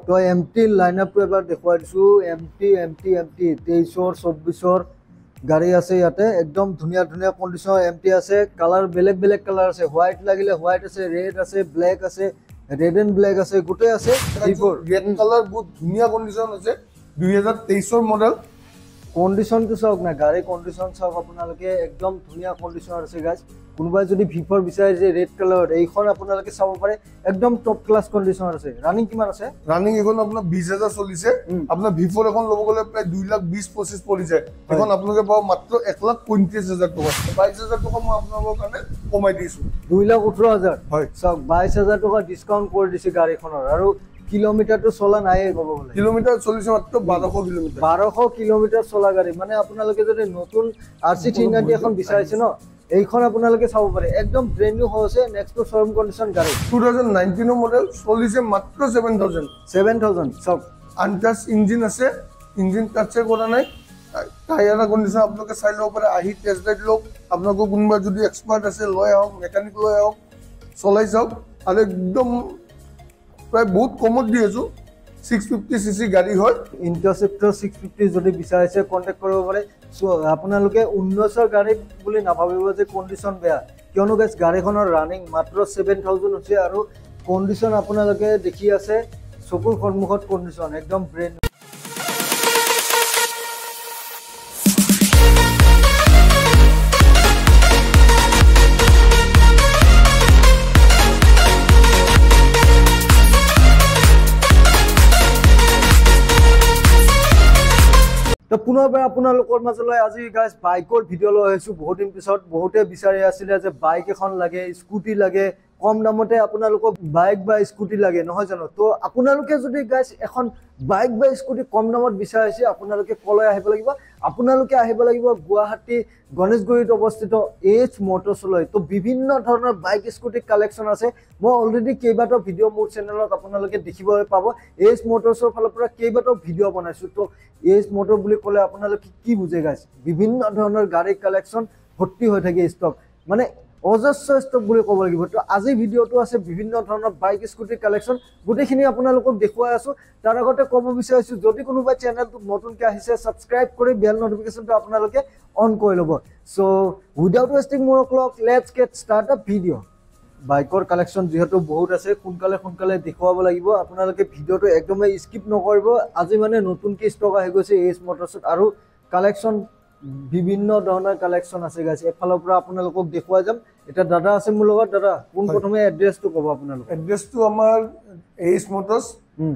তো এমটি লাইনআপটো এবাৰ দেখুৱাই দিছোঁ এমটি 23-ৰ 24-ৰ গাড়ী আছে ইয়াতে একদম ধুনীয়া ধুনীয়া কণ্ডিশ্যন এমটি আছে কালাৰ বেলেগ বেলেগ কালাৰ আছে হোৱাইট লাগিলে হোৱাইট আছে ৰেড আছে ব্লেক আছে ৰেড এণ্ড ব্লেক আছে গোটেই আছে ৰেড কালাৰ বহুত ধুনীয়া কণ্ডিশ্যন আছে 2023-ৰ মডেল কণ্ডিশ্যনটো চাওক না গাড়ী কণ্ডিশ্যন চাওক আপোনালোকে একদম ধুনীয়া কণ্ডিশ্যন আছে গাইজ কোনোবাই যদি ভিফৰ বিচাৰে যে ৰেড কালাৰত এইখন আপোনালোকে চাব পাৰে একদম টপ ক্লাছ কণ্ডিশ্যন আছে ৰানিং কিমান আছে ৰানিং এখন আপোনাৰ 20,000 চলিছে আপোনাৰ ভিফৰ এখন ল'ব গ'লে প্ৰায় 2,20,25 পৰি যায় এখন আপোনালোকে পাব মাত্ৰ 1,35,000 টকা 22,000 টকা মই আপোনালোকৰ কাৰণে কমাই দিছোঁ 2,18,000 হয় চাওক 22,000 টকা ডিছকাউণ্ট কৰি দিছে গাড়ীখনৰ আৰু কিলোমিটাৰটো চলা নাই ক'ব গ'লে কিলোমিটাৰ চলিছে মাত্ৰ 1200 কিলোমিটাৰ 1200 কিলোমিটাৰ চলা গাড়ী মানে আপোনালোকে যদি নতুন RC390 এখন বিচাৰিছে ন এইখন আপোনালোকে চাব পাৰে একদম ব্ৰেণ্ড নিউ হৈছে নেক্সট শ্বৰুম কণ্ডিশ্যন গাড়ী 2019 মডেল চলিছে মাত্ৰ 7,000 চাওক আনটাচ ইঞ্জিন আছে ইঞ্জিন টাচে কৰা নাই টায়াৰৰ কণ্ডিশ্যন আপোনালোকে চাই ল'ব পাৰে আহি টেষ্ট ড্ৰাইভ লওক আপোনালোকৰ কোনোবা যদি এক্সপাৰ্ট আছে লৈ আহক মেকানিক লৈ আহক চলাই চাওক আৰু একদম প্ৰায় বহুত কমত দি আছোঁ 650cc গাড়ী হয় ইণ্টাৰচেপ্টৰ 650 যদি বিচাৰিছে কণ্টেক্ট কৰিব পাৰে আপোনালোকে 19ৰ গাড়ী বুলি নাভাবিব যে কণ্ডিশ্যন বেয়া কিয়নো গাইজ গাড়ীখনৰ ৰানিং মাত্ৰ 7,000 হৈছে আৰু কণ্ডিশ্যন আপোনালোকে দেখি আছে চকুৰ সন্মুখত কণ্ডিশ্যন একদম ব্ৰেণ্ড তো পুনৰবাৰ আপোনালোকৰ মাজলৈ আজি গাইজ বাইকৰ ভিডিঅ' লৈ আহিছোঁ বহুত দিন পিছত বহুতে বিচাৰি আছিলে যে বাইক এখন লাগে স্কুটি লাগে কম দামতে আপোনালোকক বাইক বা স্কুটি লাগে নহয় জানো তো আপোনালোকে যদি গাইজ এখন বাইক বা স্কুটি কম দামত বিচাৰিছে আপোনালোকে কলৈ আহিব লাগিব আপোনালোকে আহিব লাগিব গুৱাহাটী গণেশগুৰিত অৱস্থিত এইচ মটৰ্ছলৈ তো বিভিন্ন ধৰণৰ বাইক স্কুটি কালেকশ্যন আছে মই অলৰেডি কেইবাটাও ভিডিঅ' মোৰ চেনেলত আপোনালোকে দেখিবলৈ পাব এইচ মটৰ্ছৰ ফালৰ পৰা কেইবাটাও ভিডিঅ' বনাইছোঁ তো এইচ মটৰ বুলি ক'লে আপোনালোকে কি বুজে গাইজ বিভিন্ন ধৰণৰ গাড়ী কালেকশ্যন ভৰ্তি হৈ থাকে ষ্টক মানে অজস্ৰ ষ্টক বুলি ক'ব লাগিব তো আজি ভিডিঅ'টো আছে বিভিন্ন ধৰণৰ বাইক স্কুটি কালেকশ্যন গোটেইখিনি আপোনালোকক দেখুৱাই আছোঁ তাৰ আগতে ক'ব বিচাৰিছোঁ যদি কোনোবাই চেনেলটো নতুনকৈ আহিছে ছাবস্ক্ৰাইব কৰি বেল নটিফিকেশ্যনটো আপোনালোকে অন কৰি ল'ব চ' উইদাউট ৱেষ্টিং মোৰ ক্লক লেটছ গেট ষ্টাৰ্ট আ ভিডিঅ' বাইকৰ কালেকশ্যন যিহেতু বহুত আছে সোনকালে দেখুৱাব লাগিব আপোনালোকে ভিডিঅ'টো একদমেই স্কিপ নকৰিব আজি মানে নতুনকৈ ষ্টক আহি গৈছে এইচ মটৰ্ছত আৰু কালেকশ্যন বিভিন্ন ধৰণৰ কালেকশ্যন আছে গাইজ এফালৰ পৰা আপোনালোকক দেখুৱাই যাম এতিয়া দাদা আছে মোৰ লগত দাদা কোন প্ৰথমে এড্ৰেছটো ক'ব আপোনালোক এড্ৰেছটো আমাৰ এইচ মটৰ্ছ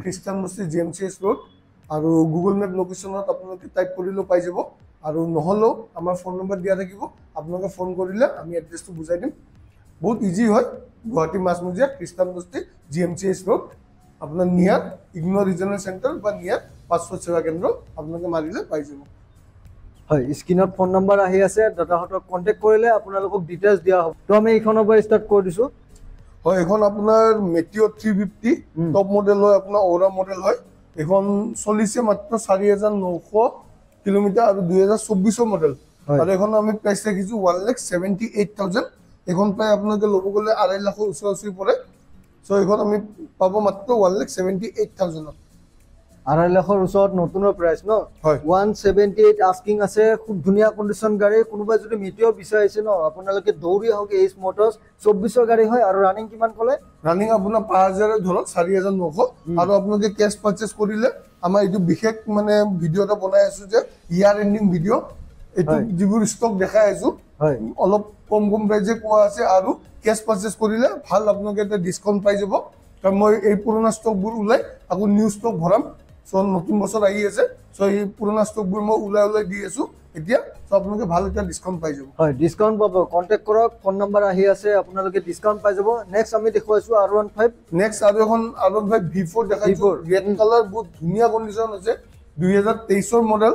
খ্ৰীষ্টান বস্তি GMCH ৰোড আৰু গুগল মেপ লোকেশ্যনত আপোনালোকে টাইপ কৰিলেও পাই যাব আৰু নহ'লেও আমাৰ ফোন নম্বৰ দিয়া থাকিব আপোনালোকে ফোন কৰিলে আমি এড্ৰেছটো বুজাই দিম বহুত ইজি হয় গুৱাহাটী মাছমজিয়া খ্ৰীষ্টান বস্তি GMCH ৰোড আপোনাৰ নিয়াৰ ইগনোৰ ৰিজনেল চেণ্টাৰ বা নিয়াৰ পাছপোৰ্ট সেৱা কেন্দ্ৰ আপোনালোকে মাৰিলে পাই যাব হয় স্ক্ৰীনত ফোন নম্বৰ আহি আছে দাদাহঁতক কণ্টেক্ট কৰিলে আপোনালোকক ডিটেইলছ দিয়া হ'ব তো আমি এইখনৰ পৰা ষ্টাৰ্ট কৰি দিছোঁ হয় এখন আপোনাৰ মেটিঅ' 350 টপ মডেল হয় আপোনাৰ অ'ৰা মডেল হয় এখন চলিছে মাত্ৰ 4,900 কিলোমিটাৰ আৰু 2024 মডেল আৰু এখন আমি প্ৰাইচ ৰাখিছোঁ 1,78,000 এখন প্ৰায় আপোনালোকে ল'ব গ'লে 2.5 লাখৰ ওচৰা-ওচৰি পৰে চ' এইখন আমি পাব মাত্ৰ 1,78,000 2.5 লাখৰ ওচৰত নতুনৰ প্ৰাইচ ন 178 আস্কিং আছে খুব ধুনীয়া কণ্ডিশ্যন গাড়ী কোনোবাই যদি মেটিঅ' বিচাৰিছে ন আপোনালোকে দৌৰি আহক এইচ মটৰ্ছ 24ৰ গাড়ী হয় আৰু ৰানিং কিমান ক'লে ৰানিং আপোনাৰ 5,000 ধৰক 4,900 আৰু আপোনালোকে কেছ পাৰচেজ কৰিলে আমাৰ এইটো বিশেষ মানে ভিডিঅ' এটা বনাই আছোঁ যে ইয়াৰ এণ্ডিং ভিডিঅ' এইটো যিবোৰ ষ্টক দেখাই আছোঁ অলপ কম প্ৰাইজে কোৱা আছে আৰু কেছ পাৰচেজ কৰিলে ভাল আপোনালোকে এটা ডিছকাউণ্ট পাই যাব কাৰণ মই এই পুৰণা ষ্টকবোৰ ওলাই আকৌ নিউ ষ্টক ভৰাম চ' নতুন বছৰ আহি আছে চ' এই পুৰণা ষ্টকবোৰ মই ওলাই দি আছোঁ এতিয়া চ' আপোনালোকে ভাল এটা ডিছকাউণ্ট পাই যাব হয় ডিছকাউণ্ট পাব কণ্টেক্ট কৰক ফোন নম্বৰ আহি আছে আপোনালোকে ডিছকাউণ্ট পাই যাব নেক্সট আমি দেখুৱাইছোঁ R15 নেক্সট আৰু এখন R15 V4 দেখাইছোঁ ৰেড কালাৰ বহুত ধুনীয়া কণ্ডিশ্যন আছে 2023ৰ মডেল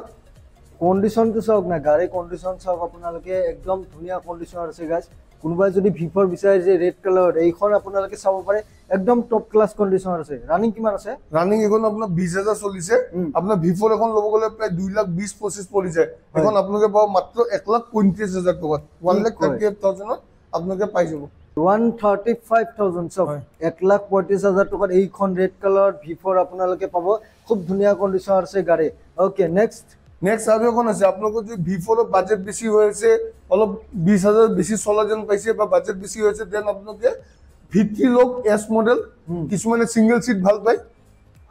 কণ্ডিশ্যনটো চাওক না গাড়ী কণ্ডিশ্যন চাওক আপোনালোকে একদম ধুনীয়া কণ্ডিশ্যন আছে গাইজ কোনোবাই যদি ভিফৰ বিচাৰে যে ৰেড কালাৰত এইখন আপোনালোকে চাব পাৰে একদম টপ ক্লাছ কণ্ডিশ্যন আছে ৰানিং কিমান আছে ৰানিং এখন আপোনাৰ 20,000 চলিছে আপোনাৰ ভিফৰ এখন ল'ব গ'লে প্ৰায় 2,20,25 পৰি যায় এখন আপোনালোকে পাব মাত্ৰ 1,35,000 টকাত 1,38,000 আপোনালোকে পাই যাব 135,000 চক হয়। 1,35,000 টকাত এইখন ৰেড কালাৰ V4 আপোনালোকে পাব খুব ধুনীয়া কণ্ডিশ্যন আছে গাড়ী ওকে নেক্সট নেক্সট আৰু এখন আছে আপোনালোকৰ যদি V4 ৰ বাজেট বেছি হৈ আছে অলপ 20,000 বেছি চলা যেন পাইছে বা বাজেট বেছি হৈছে দেন আপোনালোকে V3 লক S মডেল কিছুমানে সিঙ্গেল সিট ভাল পায়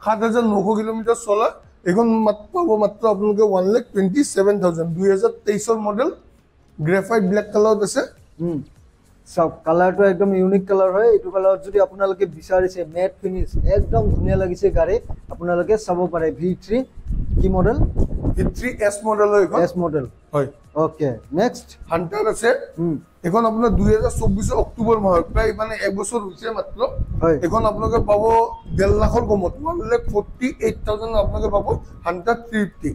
7,900 কিলোমিটাৰ চলা এখন পাব মাত্ৰ আপোনালোকে 1,27,000 2023 ৰ মডেল গ্ৰেফাইট ব্লেক কালাৰত আছে সব কালাৰটো একদম ইউনিক কালাৰ হয় এইটো কালাৰত যদি আপোনালোকে বিচাৰিছে মেট ফিনিশ একদম ধুনীয়া লাগিছে গাড়ী আপোনালোকে চাব পাৰে V3 কি মডেল V3 S মডেল হয় এখন S মডেল হয় ওকে নেক্সট হান্টাৰ আছে এখন আপোনাৰ 2024 অক্টোবৰ মাহত প্ৰায় মানে এক বছৰ হৈছে মাত্ৰ হয় এখন আপোনালোকে পাব 1.5 লাখৰ কমত 1,48,000 আপোনালোকে পাব হান্টাৰ 350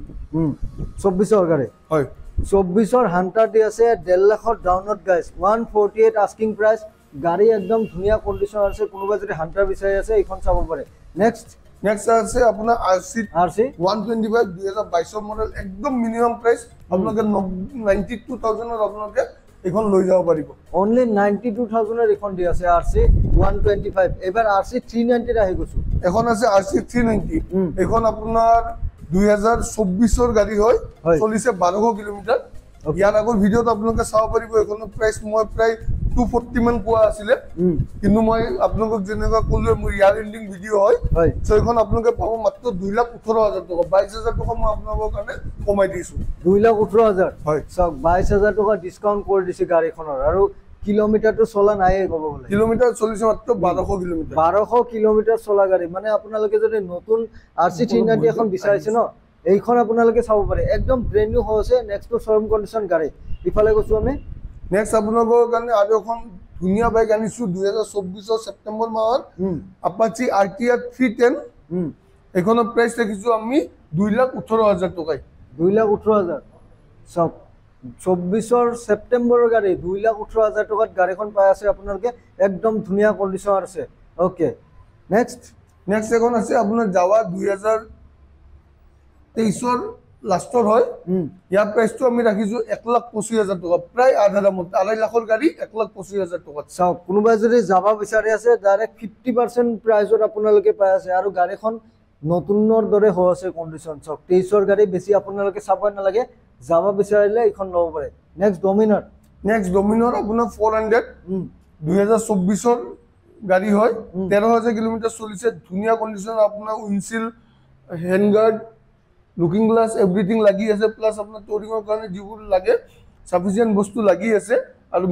24 গাড়ী হয় 24 হান্টাৰ দি আছে 1.5 লাখৰ ডাউনত গাইস 148 আস্কিং প্ৰাইস গাড়ী একদম ধুনীয়া কণ্ডিশ্যন আছে কোনোবা যদি হান্টাৰ বিচাৰি আছে এইখন চাব পাৰে নেক্সট আছে আপোনাৰ RC 125 2022 মডেল একদম মিনিমাম প্ৰাইস আপোনালোকে 92,000 ৰ আপোনালোকে এখন লৈ যাব পাৰিব অনলি 92,000 ৰ এখন দি আছে RC 125 এবাৰ RC 390 আহি গৈছো এখন আছে RC 390 এখন আপোনাৰ 2024 ৰ গাড়ী হয় চলিছে 1200 কিলোমিটাৰ ইয়াৰ আগৰ ভিডিঅ'ত আপোনালোকে চাব পাৰিব এখনৰ প্ৰাইস মই প্ৰায় 240 মান কোৱা আছিল কিন্তু মই আপোনালোকক যেনেকুৱা ক'লো মোৰ ইয়াৰ এন্ডিং ভিডিঅ' হয় সো এখন আপোনালোকে পাব মাত্ৰ 2,18,000 টকা 22,000 টকা মই আপোনালোকৰ কাৰণে কমাই দিছো 2,18,000 হয় সব 22,000 টকা ডিসকাউন্ট কৰি দিছে গাড়ীখনৰ আৰু কিলোমিটাৰটো চলা নাই ক'ব গ'লে কিলোমিটাৰ চলিছে মাত্ৰ 1200 কিলোমিটাৰ 1200 কিলোমিটাৰ চলা গাড়ী মানে আপোনালোকে যদি নতুন RC 390 এখন বিচাৰিছে ন এইখন আপোনালোকে চাব পাৰে একদম ব্ৰেন্ড নিউ হৈছে নেক্সট শোৰুম কন্ডিশন গাড়ী ইফালে গৈছো আমি নেক্সট আপোনালোকৰ কাৰণে আৰু এখন ধুনীয়া বাইক আনিছো 2024 সেপ্টেম্বৰ মাহত আপাচি RTR 310 এখনৰ প্ৰাইস দেখিছো আমি 2,18,000 টকাই 2,18,000 সব 24 সেপ্টেম্বৰৰ গাড়ী 2,18,000 টকাত গাড়ীখন পাই আছে আপোনালোকে একদম ধুনীয়া কণ্ডিশ্যন আছে ওকে নেক্সট এখন আছে আপোনাৰ জাৱা 2023 লাষ্টৰ হয় ইয়াৰ প্ৰাইসটো আমি ৰাখিছো 1,25,000 টকা প্ৰায় আধা দামত 2.5 লাখৰ গাড়ী 1,25,000 টকা চাও কোনোবা যদি যাবা বিচাৰি আছে ডাইৰেক্ট 50% প্ৰাইসত আপোনালোকে পাই আছে আৰু গাড়ীখন নতুনৰ দৰে হৈ আছে কণ্ডিশ্যন চক 23 ৰ গাড়ী বেছি আপোনালোকে চাব নালাগে যাবা বিচাৰিলে এখন ল'ব পাৰে নেক্সট ডমিনাৰ আপোনাৰ 400 2024 ৰ গাড়ী হয় 13,000 কিলোমিটাৰ চলিছে ধুনীয়া কণ্ডিশ্যন আপোনাৰ উইনচিল হেণ্ডগাৰ্ড লুকিং গ্লাস এভৰিথিং লাগি আছে প্লাস আপোনাৰ টৰিঙৰ কাৰণে যিবোৰ লাগে সাফিসিয়েন্ট বস্তু লাগি আছে আৰু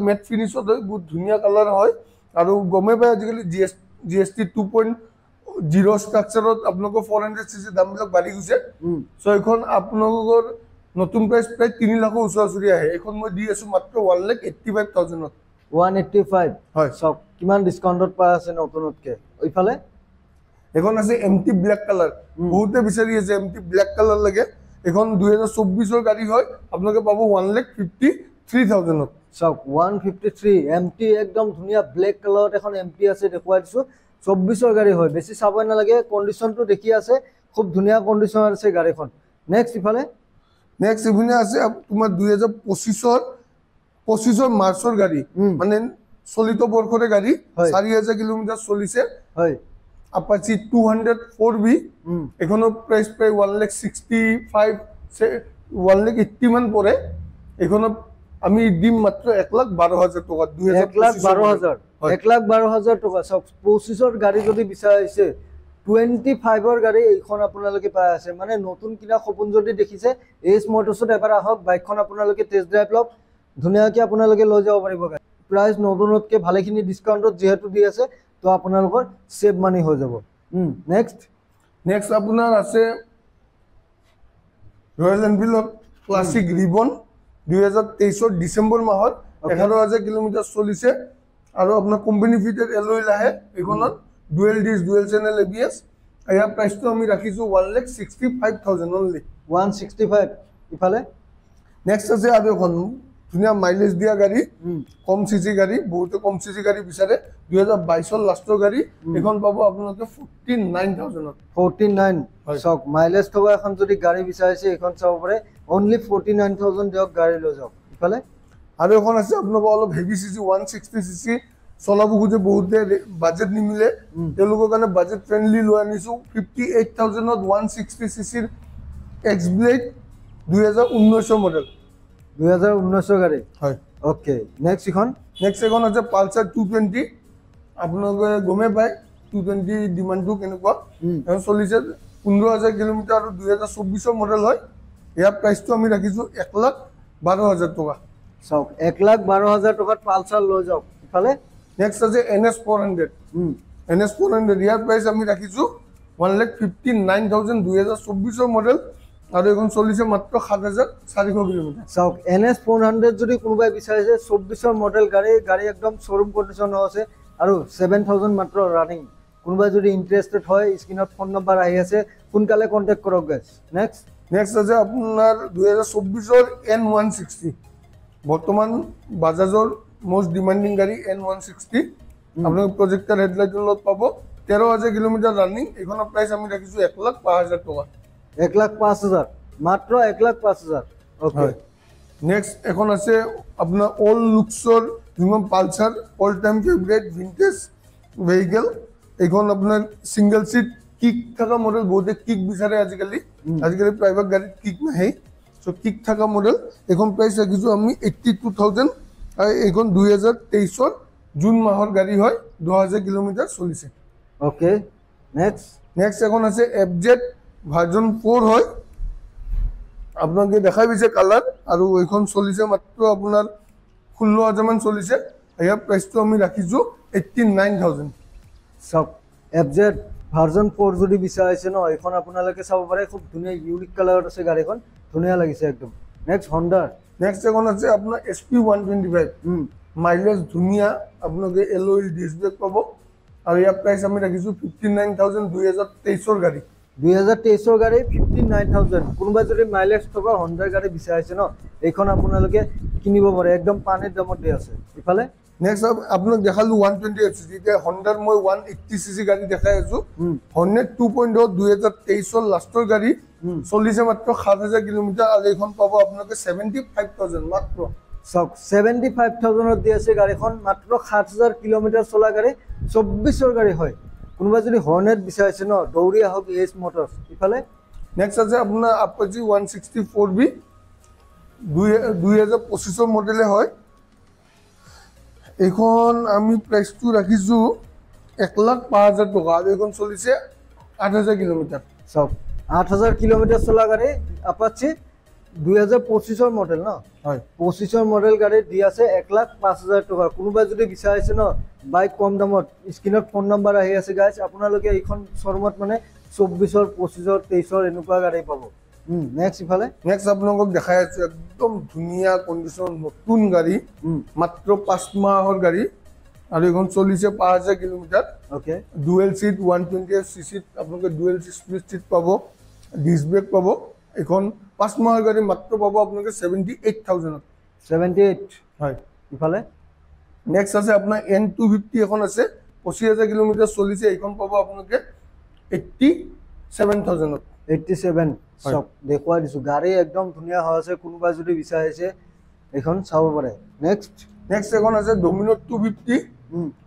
মেট ফিনিশত বহুত ধুনীয়া কালাৰ হয় আৰু গমে পায় আজিকালি GST 2.0 ষ্ট্ৰাকচাৰত আপোনালোকৰ 400 cc দামবিলাক বাঢ়ি গৈছে সো এখন আপোনালোকৰ নতুন প্ৰাইস প্ৰায় 3 লাখৰ ওচৰা-ওচৰি আহে এখন মই দি আছো মাত্ৰ 1,85,000 ত 185 হয় সব কিমান ডিসকাউন্টত পাই আছে নতুনতকে ওইফালে এখন আছে MT ব্ল্যাক কালার বহুতে বিচাৰি আছে MT ব্ল্যাক কালাৰ লাগে এখন 2024 ৰ গাড়ী হয় আপোনালোকে পাব 1,53,000 ত সব 153 MT একদম ধুনীয়া ব্ল্যাক কালাৰত এখন MT আছে দেখুৱাই দিছো 24 ৰ গাড়ী হয় বেছি চাব নালাগে কণ্ডিশ্যনটো দেখি আছে খুব ধুনীয়া কণ্ডিশ্যন আছে গাড়ীখন নেক্সট ইফালে আছে তোমাৰ 2025 মাৰ্চৰ গাড়ী মানে চলিত বৰ্ষৰে গাড়ী 4,000 কিলোমিটাৰ চলিছে হয় Apache 204B এখনৰ প্ৰাইস প্ৰায় 1,65 1,80 মান পৰে এখনৰ আমি দিম মাত্ৰ 1,12,000 টকা 1,12,000 1,12,000 টকা সব 25 ৰ গাড়ী যদি বিচাৰিছে 25 ৰ গাড়ী এইখন আপোনালোকে পাই আছে মানে নতুন কিনা সপোন যদি দেখিছে এস মোটৰছত এবাৰ আহক বাইকখন আপোনালোকে টেষ্ট ড্ৰাইভ লওক ধুনীয়াকৈ আপোনালোকে লৈ যাব পাৰিব প্ৰাইস নতুনতকে ভালেখিনি ডিসকাউন্টত যেহেতু দি আছে তো আপোনালোকৰ সেভ মানি হৈ যাব নেক্সট আপোনাৰ আছে royal Enfield classic ribbon 2023 December মাহত 11,000 কিলোমিটাৰ চলিছে আৰু আপোনাৰ কোম্পানী ফিটেড এলয় লাহে এইখনত dual disk dual channel ABS ইয়াৰ প্ৰাইসটো আমি ৰাখিছো 1,65,000 অনলি 165 ইফালে নেক্সট আছে আৰু এখন ধুনীয়া মাইলেজ দিয়া গাড়ী কম সিসি গাড়ী বহুত কম সিসি গাড়ী বিচাৰে 2022 ৰ লাষ্টৰ গাড়ী এখন পাব আপোনালোকে 49,000 49 সক মাইলেজ থকা এখন যদি গাড়ী বিচাৰিছে এখন চাব পাৰে অনলি 49,000 দিয়ক গাড়ী লৈ যাওক ইফালে আৰু এখন আছে আপোনালোকৰ অলপ হেভি সিসি 160 সিসি চলাব খুজে বহুতে বাজেট নিমিলে তেওঁলোকৰ কাৰণে বাজেট ফ্ৰেন্ডলি লৈ আনিছো 58000 ত 160 সিসিৰ এক্স ব্লেড 2019 মডেল 2019 গাড়ী হয় ওকে নেক্সট এখন আছে পালসার 220 আপোনালোকে গমে পায় 220 ডিমান্ডটো কেনেকুৱা এখন চলিছে 15000 কিলোমিটাৰ আৰু 2024 মডেল হয় ইয়াৰ প্ৰাইচটো আমি ৰাখিছো 1,12,000 টকা চাওক 1,12,000 টকাত পালসাৰ লৈ যাওক ইফালে নেক্সট আছে NS400 NS400 ইয়াৰ প্ৰাইচ আমি ৰাখিছো 1,59,000 2024 মডেল আৰু এখন চলিছে মাত্ৰ 7,400 কিলোমিটাৰ চাওক NS400 যদি কোনোবাই বিচাৰিছে 24 মডেল গাড়ী একদম শোৰুম কন্ডিশন আছে আৰু 7,000 মাত্ৰ ৰানিং কোনোবাই যদি ইন্টাৰেস্টেড হয় স্ক্ৰিনত ফোন নাম্বাৰ আহি আছে সোনকালে কন্টাক্ট কৰক গাইস নেক্সট আছে আপোনাৰ 2024 N160 বৰ্তমান বাজাজৰ মোস্ট ডিমান্ডিং গাড়ী N160 আপোনালোক প্ৰজেক্টৰ হেডলাইটৰ লগত পাব 13,000 কিলোমিটাৰ ৰানিং এখনৰ প্ৰাইচ আমি ৰাখিছো 1,05,000 টকা 1,05,000 মাত্ৰ 1,05,000 ওকে নেক্সট এখন আছে আপোনাৰ অল লুকসৰ যিমান Pulsar all time favourite vintage vehicle এখন আপোনাৰ সিঙ্গেল সিট কিক থাকা মডেল বহুতে কিক বিচাৰে আজিকালি প্ৰাইভেট গাড়ীত কিক নাহে সো কিক থাকা মডেল এখন প্ৰাইচ ৰাখিছো আমি 82,000 আৰু এখন 2023 জুন মাহৰ গাড়ী হয় 2000 কিলোমিটাৰ চলিছে ওকে নেক্সট এখন আছে FZ ভাৰ্জন 4 হয় আপোনালোকে দেখাই পাইছে কালাৰ আৰু এইখন চলিছে মাত্ৰ আপোনাৰ 16,000 মান চলিছে ইয়াৰ প্ৰাইচটো আমি ৰাখিছো 89,000 সব FZ ভাৰ্জন 4 যদি বিচাৰিছে ন এখন আপোনালোকে চাব পাৰে খুব ধুনীয়া ইউনিক কালাৰত আছে গাড়ীখন ধুনীয়া লাগিছে একদম নেক্সট এখন আছে আপোনাৰ SP 125 মাইলেজ ধুনীয়া আপোনালোকে এল'ইল ডিস্ক ব্ৰেক পাব আৰু ইয়াৰ প্ৰাইচ আমি ৰাখিছো 59,000 2023 গাড়ী 2023 গাড়ী 59,000 কোনোবাই যদি মাইলেজ থকা হন্ডাৰ গাড়ী বিচাৰিছে ন এইখন আপোনালোকে কিনিব পাৰে একদম পানীৰ দামত দি আছে ইফালে নেক্সট আপোনাক দেখালো 120 সিসি এতিয়া হন্ডাৰ মই 180 সিসি গাড়ী দেখাই আছো হৰ্নেট 2.0 2023 লাষ্টৰ গাড়ী চলিছে মাত্ৰ 7,000 কিলোমিটাৰ আৰু এইখন পাব আপোনালোকে 75,000 মাত্ৰ সব 75,000 দি আছে গাড়ীখন মাত্ৰ 7,000 কিলোমিটাৰ চলা গাড়ী 24 গাড়ী হয় কোনোবা যদি হৰ্নেট বিচাৰিছে ন দৌৰি আহক এস মোটৰস ইফালে নেক্সট আছে আপোনাৰ Apache 164B 2025 মডেলে হয় এখন আমি প্ৰাইচটো ৰাখিছো 1,05,000 টকা আৰু এখন চলিছে 8,000 কিলোমিটাৰ সব 8,000 কিলোমিটাৰ চলা গাড়ী Apache 2025 মডেল ন হয় 25 মডেল গাড়ী দি আছে 1,05,000 টকা কোনোবাই যদি বিচাৰিছে ন বাইক কম দামত স্ক্রিনত ফোন নাম্বার আহি আছে গাইস আপোনালোকে এইখন শোরুমত মানে 24 25 23 এনেকুৱা গাড়ী পাব নেক্সট ইফালে নেক্সট আপোনালোকক দেখাই আছো একদম ধুনীয়া কন্ডিশন নতুন গাড়ী মাত্ৰ 5 মাহৰ গাড়ী আৰু এখন চলিছে 5,000 kilometre okay dual seat 120 CC আপোনালোকে ডুৱেল স্প্লিট সিট পাব ডিস্ক ব্ৰেক পাব এখন 5 মাহৰ গাড়ী মাত্ৰ পাব আপোনালোকে 78,000 78 হয় ইফালে নেক্সট আছে আপোনাৰ N250 এখন আছে 25,000 কিলোমিটাৰ চলিছে এইখন পাব আপোনালোকে 87,000 87 সব দেখুৱাই দিছো গাড়ী একদম ধুনীয়া হৈ আছে কোনোবা যদি বিচাৰিছে এখন চাব পাৰে নেক্সট এখন আছে Domino 250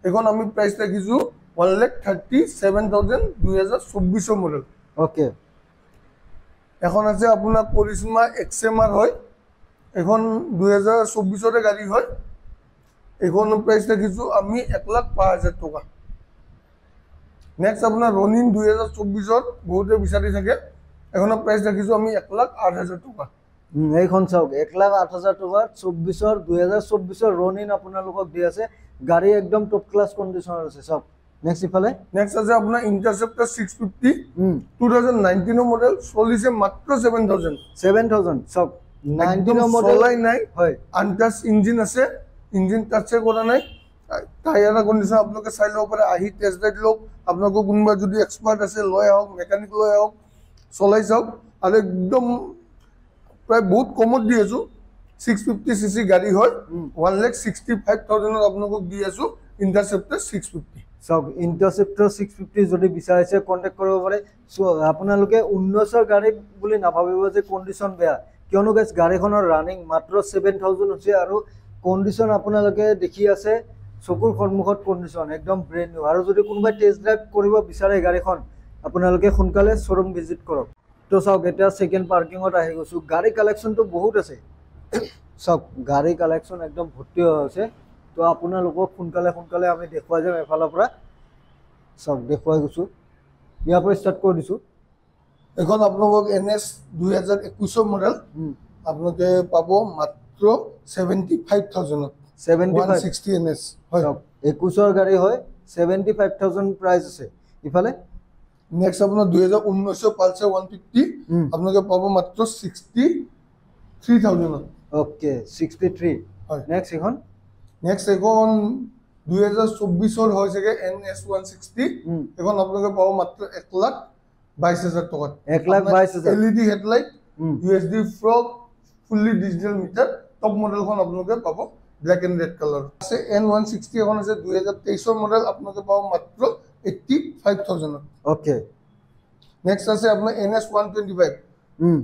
এখন আমি প্ৰাইস ৰাখিছো 1,37,000 2024 মডেল ওকে এখন আছে আপোনাৰ কৰিশ্মা XMR হয় এখন 2024 গাড়ী হয় এখন প্ৰাইস ৰাখিছো আমি 1,05,000 টকা নেক্সট আপোনাৰ Ronin 2024 বহুতে বিচাৰি থাকে এখনৰ প্ৰাইস ৰাখিছো আমি 1,08,000 টকা এইখন চাওক 1,08,000 টকা 2024 Ronin আপোনালোকক দি আছে গাড়ী একদম টপ ক্লাস কন্ডিশনৰ আছে সব নেক্সট ইফালে নেক্সট আছে আপোনাৰ Interceptor 650 2019 মডেল চলিছে মাত্ৰ 7,000 সব 19 মডেল চলাই নাই হয় আনটাচ ইঞ্জিন আছে ইঞ্জিন টাচে কৰা নাই টায়াৰৰ কন্ডিশন আপোনালোকে চাই লব পাৰে আহি টেষ্ট ৰাইড লওক আপোনালোক কোনোবা যদি এক্সপাৰ্ট আছে লৈ আহক মেকানিক লৈ আহক চলাই যাওক আৰু একদম প্ৰায় বহুত কমত দি আছো 650 সিসি গাড়ী হয় 1,65,000 আপোনালোকক দি আছো Interceptor 650 সব Interceptor 650 যদি বিচাৰিছে কন্টাক্ট কৰিব পাৰে আপোনালোকে 19 গাড়ী বুলি নাভাবিব যে কন্ডিশন বেয়া কিয়নো গাইস গাড়ীখনৰ ৰানিং মাত্ৰ 7,000 হৈছে আৰু কণ্ডিশ্যন আপোনালোকে দেখি আছে চকুৰ সন্মুখত কণ্ডিশ্যন একদম ব্ৰেণ্ড নিউ আৰু যদি কোনোবাই টেষ্ট ড্ৰাইভ কৰিব বিচাৰে গাড়ীখন আপোনালোকে সোনকালে শ্ব'ৰুম ভিজিট কৰক তো চাওক এতিয়া ছেকেণ্ড পাৰ্কিঙত আহি গৈছোঁ গাড়ী কালেকশ্যনটো বহুত আছে চাওক গাড়ী কালেকশ্যন একদম ভৰ্তি হৈ আছে তো আপোনালোকক সোনকালে আমি দেখুৱাই যাম এফালৰ পৰা চাওক দেখুৱাই গৈছোঁ ইয়াৰ পৰা ষ্টাৰ্ট কৰি দিছোঁ এখন আপোনালোকক NS 2021 মডেল আপোনালোকে পাব মাত্ৰ 75,000 160 NS হয় 21ৰ গাড়ী হয় 75,000 প্ৰাইচ আছে ইফালে নেক্সট আপোনাৰ 2019 পালচাৰ 150 আপোনালোকে পাব মাত্ৰ 63,000 ওকে 63 হয় নেক্সট এখন 2024 হয় চাগে NS 160 এখন আপোনালোকে পাব মাত্ৰ 1,22,000 টকাত 1,22,000 LED headlight USD frog fully digital meter top মডেলখন আপোনালোকে পাব ব্ল্যাক এণ্ড ৰেড কালাৰ আছে N160 এখন আছে 2023 মডেল আপোনালোকে পাব মাত্ৰ 85,000 ওকে নেক্সট আছে আপোনাৰ NS 125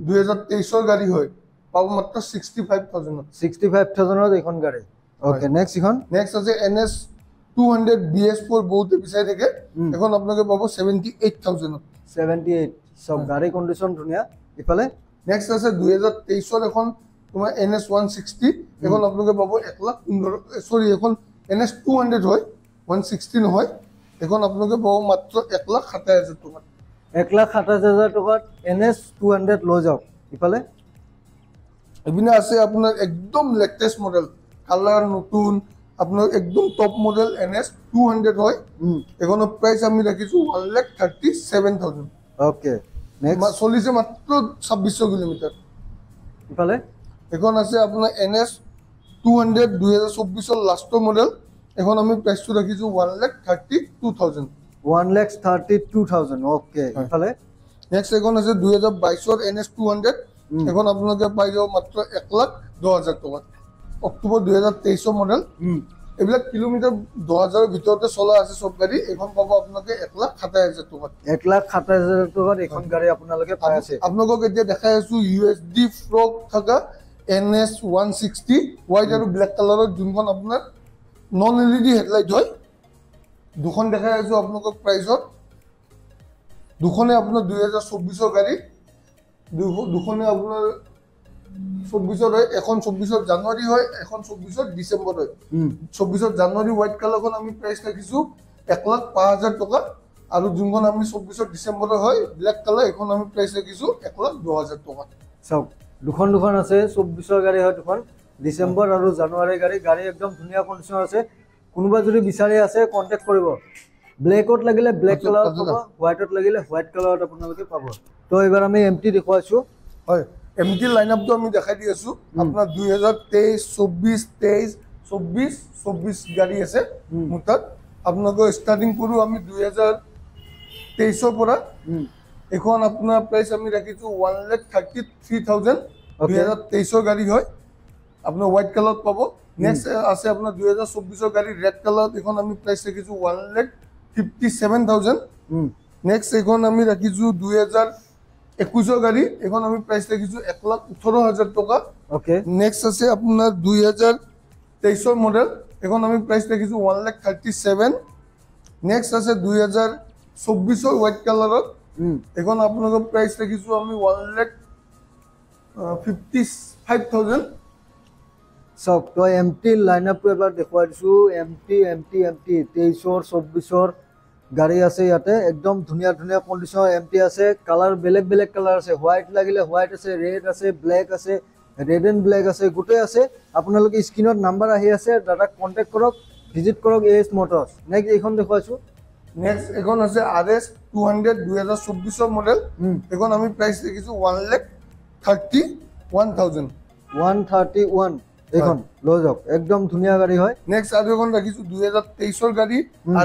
2023 গাড়ী হয় পাব মাত্ৰ 65,000 এখন গাড়ী ওকে নেক্সট এখন নেক্সট আছে NS 200 BS4 বহুতে বিচাৰি থাকে এখন আপোনালোকে পাব 78,000 সব গাড়ী কণ্ডিশ্যন ধুনীয়া ইফালে নেক্সট আছে 2023 এখন তোমাৰ NS 160 এখন আপোনালোকে পাব 1,15,000 সৰি এখন NS 200 হয় 160 নহয় এখন আপোনালোকে পাব মাত্ৰ 1,27,000 টকা 1,27,000 টকাত NS 200 লৈ যাওক ইফালে এবিনা আছে আপোনাৰ একদম লেটেষ্ট মডেল কালাৰ নতুন আপোনাৰ একদম টপ মডেল NS 200 হয় এখনৰ প্ৰাইস আমি ৰাখিছো 1,37,000 ওকে নেক্সট চলিছে মাত্ৰ 2600 কিলোমিটাৰ ইফালে এখন আছে আপোনাৰ NS 200 2024 লাষ্টৰ মডেল এখন আমি প্ৰাইসটো ৰাখিছো 1,32,000 1,32,000 ওকে ইফালে নেক্সট এখন আছে 2022 NS 200 এখন আপোনালোকে পাই যাব মাত্ৰ 1,10,000 টকা অক্টোবৰ 2023 মডেল এইবিলাক কিলোমিটাৰ 10,000 ভিতৰতে চলা আছে সব গাড়ী এখন পাব আপোনালোকে 1,27,000 টকা 1,27,000 টকাত এখন গাড়ী আপোনালোকে পাই আছে আপোনালোকক এতিয়া দেখাই আছো USD ফ্ৰগ থকা NS 160 হোৱাইট আৰু ব্ল্যাক কালাৰৰ যোনখন আপোনাৰ নন LED হেডলাইট হয় দুখন দেখাই আছো আপোনালোকক প্ৰাইসত দুখনে আপোনাৰ 2024 গাড়ী দুখনে আপোনাৰ 24 হয় এখন 24 জানুৱাৰী হয় এখন 24 ডিসেম্বৰ হয় 24 জানুৱাৰী হোৱাইট কালাৰখন আমি প্ৰাইস ৰাখিছো 1,05,000 টকা আৰু যোনখন আমি 24 ডিসেম্বৰ হয় ব্ল্যাক কালাৰ এখন আমি প্ৰাইস ৰাখিছো 1,10,000 টকা সব দুখন আছে 24 গাড়ী হয় দুখন ডিসেম্বৰ আৰু জানুৱাৰী গাড়ী একদম ধুনীয়া কণ্ডিশ্যন আছে কোনোবা যদি বিচাৰি আছে কন্টাক্ট কৰিব ব্ল্যাকত লাগিলে ব্ল্যাক কালাৰ পাব হোৱাইটত লাগিলে হোৱাইট কালাৰত আপোনালোকে পাব তো এবাৰ আমি এমটি দেখুৱাইছো হয় এমটি লাইনআপটো আমি দেখাই দি আছো আপোনাৰ 2023 24 23 24 গাড়ী আছে মুতাত আপোনালোকৰ ষ্টাৰ্টিং কৰো আমি 2023 ৰ পৰা এখন আপোনাৰ প্ৰাইস আমি ৰাখিছো 1,33,000 2023 গাড়ী হয় আপোনাৰ হোৱাইট কালাৰত পাব নেক্সট আছে আপোনাৰ 2024 গাড়ী ৰেড কালাৰত এখন আমি প্ৰাইস ৰাখিছো 1,57,000 নেক্সট এখন আমি ৰাখিছো 2021 গাড়ী এখন আমি প্ৰাইস ৰাখিছো 1,18,000 টকা ওকে নেক্সট আছে আপোনাৰ 2023 মডেল এখন আমি প্ৰাইস ৰাখিছো 1,37,000 নেক্সট আছে 2024 হোৱাইট কালাৰত এখন আপোনালোকৰ প্ৰাইস ৰাখিছো আমি 1,55,000 সব তো এমটি লাইনআপটো এবাৰ দেখুৱাই দিছো এমটি 23 24 গাড়ী আছে ইয়াতে একদম ধুনীয়া কণ্ডিশ্যন এমটি আছে কালাৰ বেলেগ কালাৰ আছে হোৱাইট লাগিলে হোৱাইট আছে ৰেড আছে ব্ল্যাক আছে ৰেড এণ্ড ব্ল্যাক আছে গোটেই আছে আপোনালোকে স্ক্ৰিনত নাম্বাৰ আহি আছে দাদাক কন্টাক্ট কৰক ভিজিট কৰক AS মটৰছ নেক্সট এইখন দেখুৱাইছো নেক্সট এখন আছে RS 200 2024 মডেল এখন আমি প্ৰাইস ৰাখিছো 1,31,000 131 এখন লৈ যাওক একদম ধুনীয়া গাড়ী হয় নেক্সট আৰু এখন ৰাখিছো 2023 গাড়ী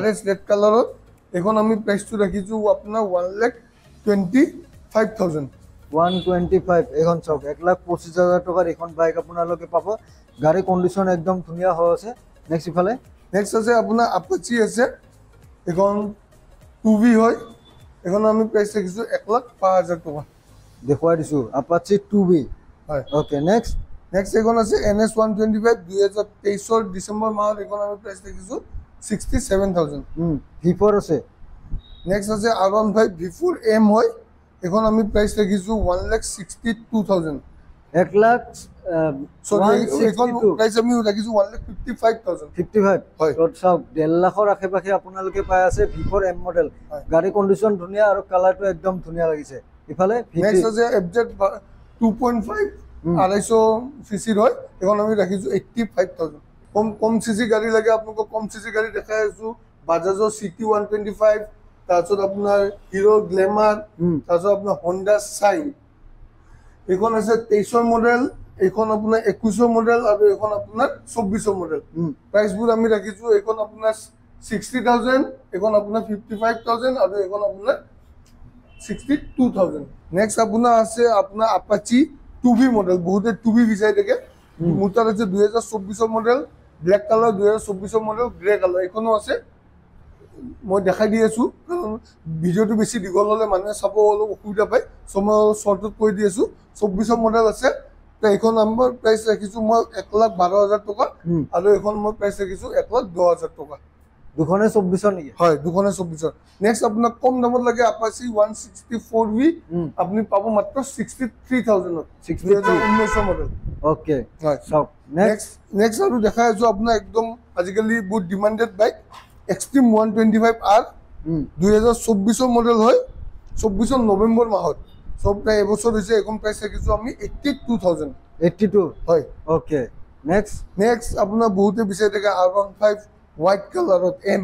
RS ৰেড কালাৰত এখন আমি প্ৰাইসটো ৰাখিছো আপোনাৰ 1,25,000 125 এখন চাওক 1,25,000 টকাৰ এখন বাইক আপোনালোকে পাব গাড়ী কণ্ডিশ্যন একদম ধুনীয়া হৈ আছে নেক্সট ইফালে নেক্সট আছে আপোনাৰ Apache আছে এখন 2V হয় এখন আমি প্ৰাইস ৰাখিছো 1,05,000 টকা দেখুৱাই দিছো Apache 2B হয় ওকে নেক্সট নেক্সট এখন আছে NS 125 2023 ডিসেম্বৰ মাহত এখন আমি প্ৰাইস দেখিছো 67000 V4 আছে নেক্সট আছে R15 V4 M হয় এখন আমি প্ৰাইস দেখিছো 1,62,000 1 লাখ সৰি এখন প্ৰাইস আমি দেখিছো 1,55,000 55 হয় তো সব 1.5 লাখৰ আশে-পাশে আপোনালোকে পাই আছে V4 M মডেল গাড়ী কন্ডিশন ধুনিয়া আৰু কালাৰটো একদম ধুনিয়া লাগিছে ইফালে নেক্সট আছে FZ 2.5 250 সিসি হয় এখন আমি রাখিছো 85,000 কম সিসি গাড়ি লাগে আপনাকে কম সিসি গাড়ি দেখাই আছো বাজাজৰ CT 125 তাৰপিছত আপোনাৰ হিৰো গ্ল্যামাৰ তাৰপিছত আপোনাৰ হোন্ডা সাইন এখন আছে 23 মডেল এখন আপোনাৰ 21 মডেল আৰু এখন আপোনাৰ 24 মডেল প্ৰাইসবোৰ আমি ৰাখিছো এখন আপোনাৰ 60,000 এখন আপোনাৰ 55,000 আৰু এখন আপোনাৰ 62,000 নেক্সট আপোনাৰ আছে আপোনাৰ আপাচি 2V মডেল বহুতে 2V বিচাৰি থাকে মোৰ তাত আছে 2024 model black colour 2024 model grey colour এখনো আছে মই দেখাই দি আছো কাৰণ ভিডিওটো বেছি দীঘল হলে মানুহে চাব অলপ অসুবিধা পায় সো মই শৰ্টত কৈ দি আছো 24 মডেল আছে তো এখন নম্বৰ প্ৰাইস ৰাখিছো মই 1,12,000 টকা আৰু এখন মই প্ৰাইস ৰাখিছো 1,10,000 টকা দুখনে 24 নেকি হয় দুখনে 24 নেক্সট আপোনাক কম দামত লাগে আপাচি 164V আপনি পাবো মাত্ৰ 63,000 2019 মডেল ওকে হয় সব নেক্সট আৰু দেখাই আছো আপোনাৰ একদম আজিকালি বহুত demanded bike extreme 125R 2024 model হয় 24 নৱেম্বৰ মাহত সব প্ৰায় এবছৰ হৈছে এখন প্ৰাইস ৰাখিছো আমি 82,000 82 হয় ওকে নেক্সট আপোনাৰ বহুতে বিচাৰি থাকে R15 হোয়াইট কালাৰত M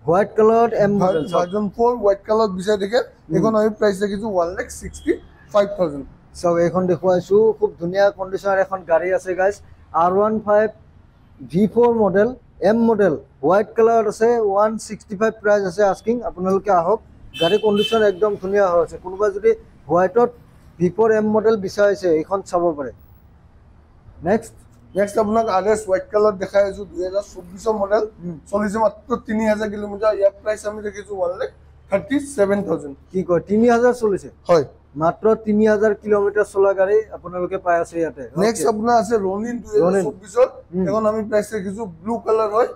হোয়াইট কালাৰত M model version 4 white colour বিচাৰি থাকে এখন আমি প্ৰাইস ৰাখিছো 1,65,000 সব এখন দেখুৱাইছো খুব ধুনিয়া কন্ডিশনৰ এখন গাড়ী আছে guys R15 V4 model M model white colour আছে 165 প্রাইস আছে আস্কিং আপোনালোকে আহক গাড়ী কন্ডিশন একদম ধুনিয়া হৈ আছে কোনোবা যদি হোয়াইটত V4 M মডেল বিচাৰিছে এখন চাব পাৰে নেক্সট আপোনাক RS হোয়াইট কালাৰ দেখাই আছো 2024 মডেল চলিছে মাত্ৰ 3000 কিলোমিটাৰ ইয়াৰ প্ৰাইস আমি দেখিছো 1,37,000 কি কয় 3000 চলিছে হয় মাত্ৰ 3000 কিলোমিটাৰ চলা গাড়ী আপোনালোকে পাই আছে ইয়াতে নেক্সট আপোনাৰ আছে ৰনিন 2024 এখন আমি প্ৰাইস দেখিছো ব্লু কালাৰ হয়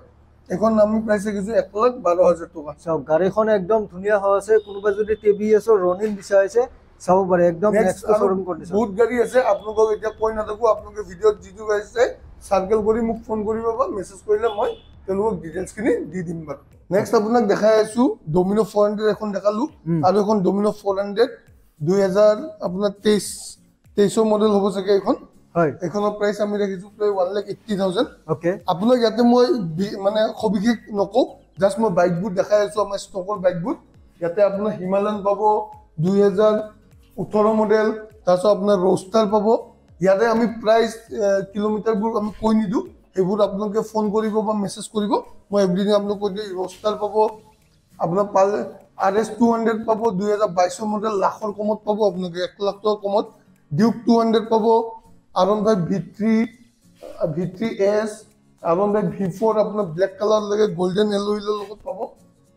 এখন আমি প্ৰাইস দেখিছো 1,12,000 টকা সব গাড়ীখন একদম ধুনিয়া হৈ আছে কোনোবা যদি TVS ৰ ৰনিন বিচাৰিছে চাব পাৰে একদম নেক্সট শোরুম কন্ডিশন বহুত গাড়ী আছে আপোনালোকক এতিয়া কৈ নাথাকো আপোনালোকে ভিডিওত যিটো গাড়ী আছে সার্কেল কৰি মোক ফোন কৰিব বা মেসেজ কৰিলে মই তেওঁলোকক ডিটেইলছ খিনি দি দিম বাৰু নেক্সট আপোনাক দেখাই আছো ডমিনো 400 এখন দেখালো আৰু এখন ডমিনো 400 2000 আপোনাৰ 23 মডেল হ'ব চাগে এখন হয় এখনৰ প্ৰাইস আমি ৰাখিছো প্ৰায় 1,80,000 ওকে আপোনাক ইয়াতে মই মানে সবিশেষ নকওঁ জাস্ট মই বাইকবোৰ দেখাই আছো আমাৰ ষ্টকৰ বাইকবোৰ ইয়াতে আপোনাৰ হিমালয়ান পাব 2018 মডেল তাৰপিছত আপোনাৰ ৰোস্টাৰ পাব ইয়াতে আমি প্ৰাইস কিলোমিটাৰবোৰ আমি কৈ নিদু এইবোৰ আপোনালোকে ফোন কৰিব বা মেসেজ কৰিব মই এভৰিদিন আপোনালোকক কৈ ৰোস্টাৰ পাব আপোনাৰ RS 200 পাব 2022 মডেল লাখৰ কমত পাব আপোনালোকে 1 লাখ টকা কমত ডিউক 200 পাব R15 V3S R15 V4 আপোনাৰ ব্ল্যাক কালাৰ লাগে গোল্ডেন এলয়েৰ লগত পাব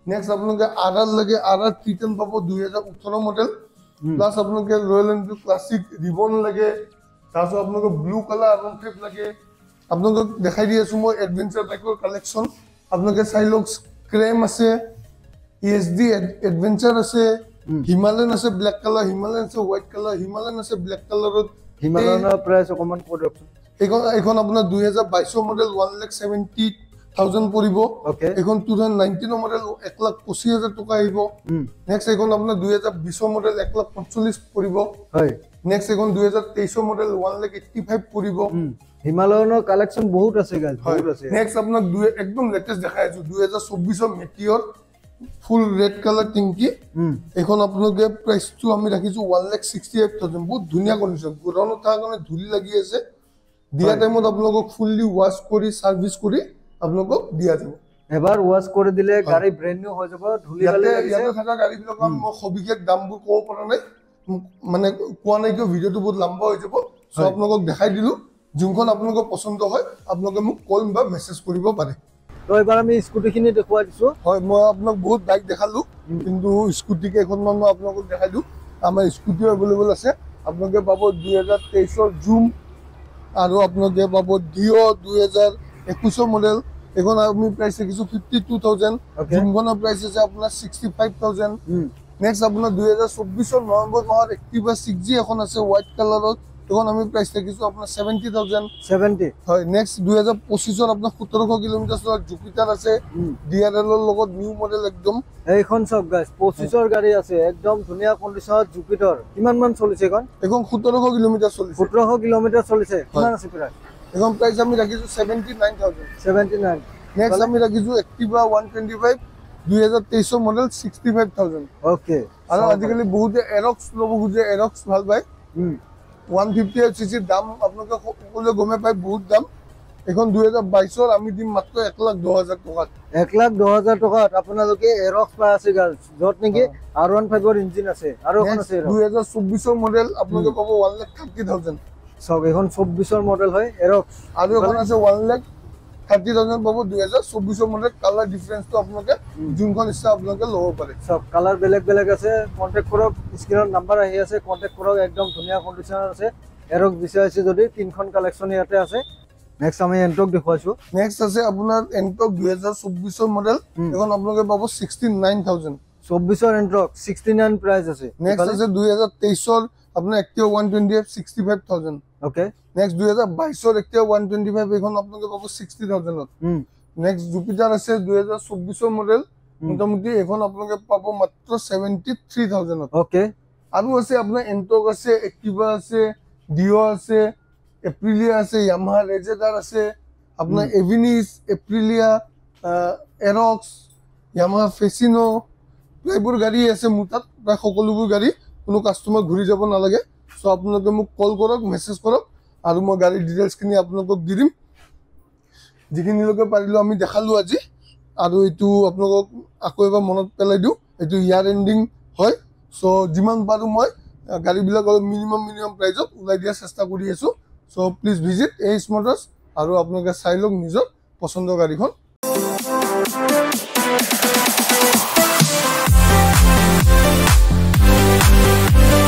নেক্সট আপোনালোকে RR লাগে RR 310 পাব 2018 মডেল প্লাস আপোনালোকে রয়্যাল এনফিল্ড ক্লাসিক রিবন লাগে তাৰপিছত আপোনালোকে ব্লু কালাৰ R15 লাগে আপোনালোকে দেখাই দি আছো মই এডভেঞ্চাৰ বাইকৰ কালেকশন আপোনালোকে চাই লওক ক্ৰেম আছে ESD এডভেঞ্চাৰ আছে হিমালয়ান আছে ব্ল্যাক কালাৰ হিমালয়ান আছে হোয়াইট কালাৰ হিমালয়ান আছে ব্ল্যাক কালাৰত হিমালয়ানৰ প্ৰাইস অকমান কৈ দিয়কচোন এখন আপোনাৰ 2022 মডেল 1,70,000 পৰিব এখন 2019 মডেল 1,25,000 টকা আহিব নেক্সট এখন আপোনাৰ 2020 মডেল 1,45,000 পৰিব হয় নেক্সট এখন 2023 মডেল 1,85,000 পৰিব হিমালয়ানৰ কালেকশন বহুত আছে গাইস বহুত আছে নেক্সট আপোনাক একদম লেটেস্ট দেখাই আছো 2024 মেটিয়ৰ ফুল ৰেড কালাৰ টিঙ্কি এখন আপোনালোকে প্ৰাইসটো আমি ৰাখিছো 1,68,000 বহুত ধুনিয়া কন্ডিশন পুৰণা তাৰ কাৰণে ধুলি লাগি আছে দিয়া টাইমত আপোনালোকক ফুললি ওয়াশ কৰি সাৰ্ভিস কৰি আপোনালোকক দিয়া যাব এবাৰ ওয়াশ কৰি দিলে গাড়ী ব্র্যান্ড নিউ হৈ যাব ধুলি গালি লাগিছে ইয়াতে থকা গাড়ীবিলাক মই সবিশেষ দামবোৰ ক'ব পৰা নাই মানে কোৱা নাই কিয় ভিডিওটো বহুত লম্বা হৈ যাব সো আপোনালোকক দেখাই দিলো যোনখন আপোনালোকক পছন্দ হয় আপোনালোকে মোক কল বা মেসেজ কৰিব পাৰে তো এবাৰ আমি স্কুটিখিনি দেখুৱাই দিছো হয় মই আপোনাক বহুত বাইক দেখালো কিন্তু স্কুটি কেইখনমান মই আপোনালোকক দেখাই দিওঁ আমাৰ স্কুটিও এভেলেবল আছে আপোনালোকে পাব 2023 জুম আৰু আপোনালোকে পাব ডিঅ 2021 মডেল এখন আমি প্ৰাইস দেখিছো 52000 যোনখনৰ প্ৰাইস আছে আপোনাৰ 65000 নেক্সট আপোনাৰ 2024 নৱেম্বৰ মাহৰ এক্টিভা 6G এখন আছে হোৱাইট কালাৰত এখন আমি প্ৰাইস দেখিছো আপোনাৰ 70000 70 হয় নেক্সট 2025 ৰ আপোনাৰ 1700 কিলোমিটাৰ চলা জুপিটাৰ আছে ডিআৰএল ৰ লগত নিউ মডেল একদম এইখন সব গাইস 25 ৰ গাড়ী আছে একদম ধুনীয়া কন্ডিশনত জুপিটাৰ কিমান মান চলিছে এখন 1700 কিলোমিটাৰ চলিছে 1700 কিলোমিটাৰ চলিছে কিমান আছে প্রাইস এখন প্রাইস আমি রাখিছো 79000 নেক্সট আমি রাখিছো এক্টিভা 125 2023 মডেল 65000 ওকে আৰু আজিকালি বহুতে এৰক্স লব খুজে এৰক্স ভাল পায় 150 সিসি দাম আপোনালোকে সকলোৱে গমে পায় বহুত দাম এখন 2022 ৰ আমি দিম মাত্ৰ 1,10,000 টকাত 1,10,000 টকাত আপোনালোকে এৰক্স পাই আছে গাইস যত নেকি R15 ৰ ইঞ্জিন আছে আৰু এখন আছে 2024 ৰ মডেল আপোনালোকে পাব 1,30,000 সব এখন 24 ৰ মডেল হয় এৰক্স আৰু এখন আছে 1,30,000 পাব 2024 ৰ মডেল কালাৰ ডিফাৰেন্স তো আপোনালোকে যোনখন ইচ্ছা আপোনালোকে ল'ব পাৰে সব কালাৰ বেলেগ বেলেগ আছে কন্টাক্ট কৰক স্ক্ৰিনত নাম্বাৰ আহি আছে কন্টাক্ট কৰক একদম ধুনীয়া কন্ডিশনৰ আছে এৰক্স বিচাৰিছে যদি তিনখন কালেকচন ইয়াতে আছে নেক্সট আমি এন্টক দেখুৱাইছো নেক্সট আছে আপোনাৰ এন্টক 2024 ৰ মডেল এখন আপোনালোকে পাব 69000 24 ৰ এন্টক 69 প্ৰাইস আছে নেক্সট আছে 2023 ৰ আপোনাৰ এক্টিভা 125 65000 ওকে নেক্সট 2022 ৰ এক্টিভা 125 এখন আপোনালোকে পাব 60000 ত নেক্সট জুপিটাৰ আছে 2024 ৰ মডেল মোটামুটি এখন আপোনালোকে পাব মাত্ৰ 73000 ত ওকে আৰু আছে আপোনাৰ এন্টক আছে এক্টিভা আছে ডিঅ আছে এপ্ৰিলিয়া আছে ইয়ামাহা ৰেজেডাৰ আছে আপোনাৰ এভিনিস এপ্ৰিলিয়া এৰক্স ইয়ামাহা ফেচিনো এইবোৰ গাড়ী আছে মোৰ তাত প্ৰায় সকলোবোৰ গাড়ী কোনো কাস্টমাৰ ঘূৰি যাব নালাগে সো আপোনালোকে মোক কল কৰক মেছেজ কৰক আৰু মই গাড়ী ডিটেইলছখিনি আপোনালোকক দি দিম যিখিনিলৈকে পাৰিলো আমি দেখালো আজি আৰু এইটো আপোনালোকক আকৌ এবাৰ মনত পেলাই দিওঁ এইটো ইয়াৰ এণ্ডিং হয় সো যিমান পাৰো মই গাড়ীবিলাক মিনিমাম প্ৰাইজত ওলাই দিয়াৰ চেষ্টা কৰি আছো so please visit H Motors আৰু আপোনালোকে চাই লওক নিজৰ পছন্দৰ গাড়ীখন